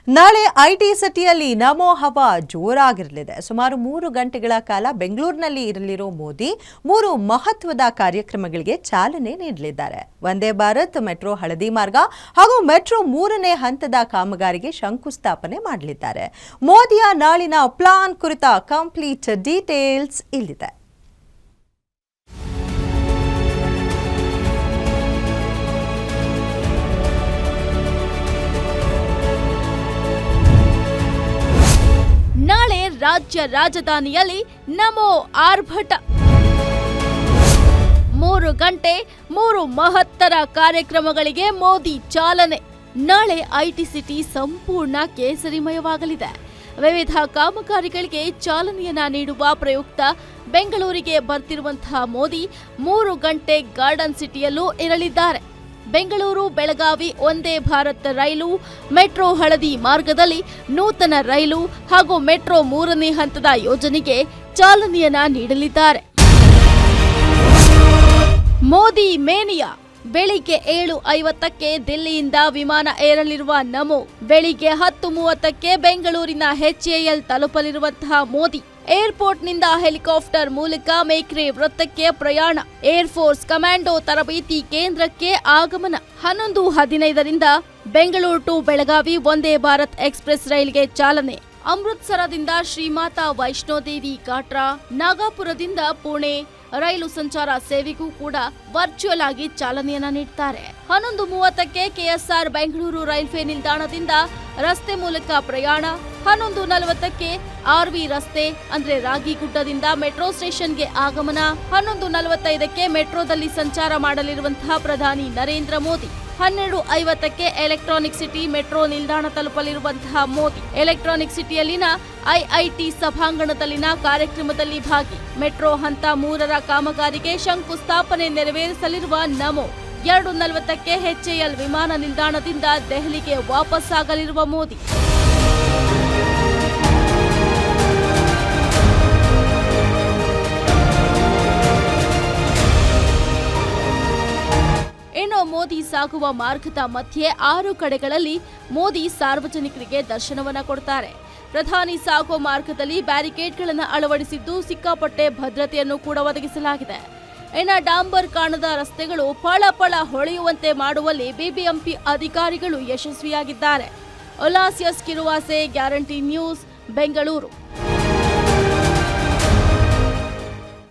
ನಾಳೆ ಐಟಿ ಸಿಟಿಯಲ್ಲಿ ನಮೋ ಹವಾ ಜೋರಾಗಿರಲಿದೆ. ಸುಮಾರು 3 ಗಂಟೆಗಳ ಕಾಲ ಬೆಂಗಳೂರಿನಲ್ಲಿ ಇರಲಿರೋ ಮೋದಿ 3 ಮಹತ್ವದ ಕಾರ್ಯಕ್ರಮಗಳಿಗೆ ಚಾಲನೆ ನೀಡಲಿದ್ದಾರೆ. ವಂದೇ ಭಾರತ್ ಮೆಟ್ರೋ ಹಳದಿ ಮಾರ್ಗ ಹಾಗೂ ಮೆಟ್ರೋ 3ನೇ ಹಂತದ ಕಾಮಗಾರಿಗೆ ಶಂಕುಸ್ಥಾಪನೆ ಮಾಡಲಿದ್ದಾರೆ. ಮೋದಿಯ ನಾಳಿನ ಪ್ಲಾನ್ ಕುರಿತ ಕಂಪ್ಲೀಟ್ ಡೀಟೇಲ್ಸ್ ಇಲ್ಲಿದೆ. ನಾಳೆ ರಾಜ್ಯ ರಾಜಧಾನಿಯಲ್ಲಿ ನಮೋ ಆರ್ಭಟ. 3 ಗಂಟೆ 3 ಮಹತ್ತರ ಕಾರ್ಯಕ್ರಮಗಳಿಗೆ ಮೋದಿ ಚಾಲನೆ. ನಾಳೆ ಐಟಿ ಸಿಟಿ ಸಂಪೂರ್ಣ ಕೇಸರಿಮಯವಾಗಲಿದೆ. ವಿವಿಧ ಕಾಮಗಾರಿಗಳಿಗೆ ಚಾಲನೆಯನ್ನ ನೀಡುವ ಪ್ರಯುಕ್ತ ಬೆಂಗಳೂರಿಗೆ ಬರ್ತಿರುವಂತಹ ಮೋದಿ 3 ಗಂಟೆ ಗಾರ್ಡನ್ ಸಿಟಿಯಲ್ಲೂ ಇರಲಿದ್ದಾರೆ. ಬೆಂಗಳೂರು ಬೆಳಗಾವಿ ವಂದೇ ಭಾರತ್ ರೈಲು, ಮೆಟ್ರೋ ಹಳದಿ ಮಾರ್ಗದಲ್ಲಿ ನೂತನ ರೈಲು ಹಾಗೂ ಮೆಟ್ರೋ 3ನೇ ಹಂತದ ಯೋಜನೆಗೆ ಚಾಲನೆಯನ್ನ ನೀಡಲಿದ್ದಾರೆ. ಮೋದಿ ಮೇನಿಯಾ. ಬೆಳಿಗ್ಗೆ 7:50ಕ್ಕೆ ದಿಲ್ಲಿಯಿಂದ ವಿಮಾನ ಏರಲಿರುವ ನಮೋ ಬೆಳಿಗ್ಗೆ 10:30ಕ್ಕೆ ಬೆಂಗಳೂರಿನ HAL ತಲುಪಲಿರುವಂತಹ ಮೋದಿ ಏರ್ಪೋರ್ಟ್ನಿಂದ ಹೆಲಿಕಾಪ್ಟರ್ ಮೂಲಕ ಮೇಕ್ರೆ ವೃತ್ತಕ್ಕೆ ಪ್ರಯಾಣ. ಏರ್ಫೋರ್ಸ್ ಕಮಾಂಡೋ ತರಬೇತಿ ಕೇಂದ್ರಕ್ಕೆ ಆಗಮನ. 11:15ರಿಂದ ಬೆಂಗಳೂರು ಟು ಬೆಳಗಾವಿ ವಂದೇ ಭಾರತ್ ಎಕ್ಸ್ಪ್ರೆಸ್ ರೈಲ್ಗೆ ಚಾಲನೆ. ಅಮೃತ್ಸರದಿಂದ ಶ್ರೀಮಾತಾ ವೈಷ್ಣೋದೇವಿ ಘಾಟ್ರಾ, ನಾಗಪುರದಿಂದ ಪುಣೆ ರೈಲು ಸಂಚಾರ ಸೇವೆಗೂ ಕೂಡ ವರ್ಚುವಲ್ ಆಗಿ ಚಾಲನೆಯನ್ನ ನೀಡುತ್ತಾರೆ. 11:30ಕ್ಕೆ ಕೆಎಸ್ಆರ್ ಬೆಂಗಳೂರು ರೈಲ್ವೆ ನಿಲ್ದಾಣದಿಂದ ರಸ್ತೆ ಮೂಲಕ ಪ್ರಯಾಣ. 11:40ಕ್ಕೆ RV ರಸ್ತೆ ಅಂದ್ರೆ ರಾಗಿಗುಡ್ಡದಿಂದ ಮೆಟ್ರೋ ಸ್ಟೇಷನ್ಗೆ ಆಗಮನ. 11:45ಕ್ಕೆ ಮೆಟ್ರೋದಲ್ಲಿ ಸಂಚಾರ ಮಾಡಲಿರುವಂತಹ ಪ್ರಧಾನಿ ನರೇಂದ್ರ ಮೋದಿ. 12:50ಕ್ಕೆ ಎಲೆಕ್ಟ್ರಾನಿಕ್ ಸಿಟಿ ಮೆಟ್ರೋ ನಿಲ್ದಾಣ ತಲುಪಲಿರುವಂತಹ ಮೋದಿ. ಎಲೆಕ್ಟ್ರಾನಿಕ್ ಸಿಟಿಯಲ್ಲಿನ IIT ಸಭಾಂಗಣದಲ್ಲಿನ ಕಾರ್ಯಕ್ರಮದಲ್ಲಿ ಭಾಗಿ. ಮೆಟ್ರೋ ಹಂತ 3ರ ಕಾಮಗಾರಿಗೆ ಶಂಕುಸ್ಥಾಪನೆ ನೆರವೇರಿಸಲಿರುವ ನಮೋ. 2:40ಕ್ಕೆ HAL ವಿಮಾನ ನಿಲ್ದಾಣದಿಂದ ದೆಹಲಿಗೆ ವಾಪಸ್ಸಾಗಲಿರುವ ಮೋದಿ. ಇನ್ನು ಮೋದಿ ಸಾಗುವ ಮಾರ್ಗದ ಮಧ್ಯೆ 6 ಕಡೆಗಳಲ್ಲಿ ಮೋದಿ ಸಾರ್ವಜನಿಕರಿಗೆ ದರ್ಶನವನ್ನ ಕೊಡ್ತಾರೆ. ಪ್ರಧಾನಿ ಸಾಗುವ ಮಾರ್ಗದಲ್ಲಿ ಬ್ಯಾರಿಕೇಡ್ಗಳನ್ನು ಅಳವಡಿಸಿದ್ದು ಸಿಕ್ಕಾಪಟ್ಟೆ ಭದ್ರತೆಯನ್ನು ಕೂಡ ಒದಗಿಸಲಾಗಿದೆ. ಇನ್ನು ಡಾಂಬರ್ ಕಾಣದ ರಸ್ತೆಗಳು ಫಳ ಹೊಳೆಯುವಂತೆ ಮಾಡುವಲ್ಲಿ ಬಿಬಿಎಂಪಿ ಅಧಿಕಾರಿಗಳು ಯಶಸ್ವಿಯಾಗಿದ್ದಾರೆ. Ullas Kiruvase, guarantee news, Bengaluru.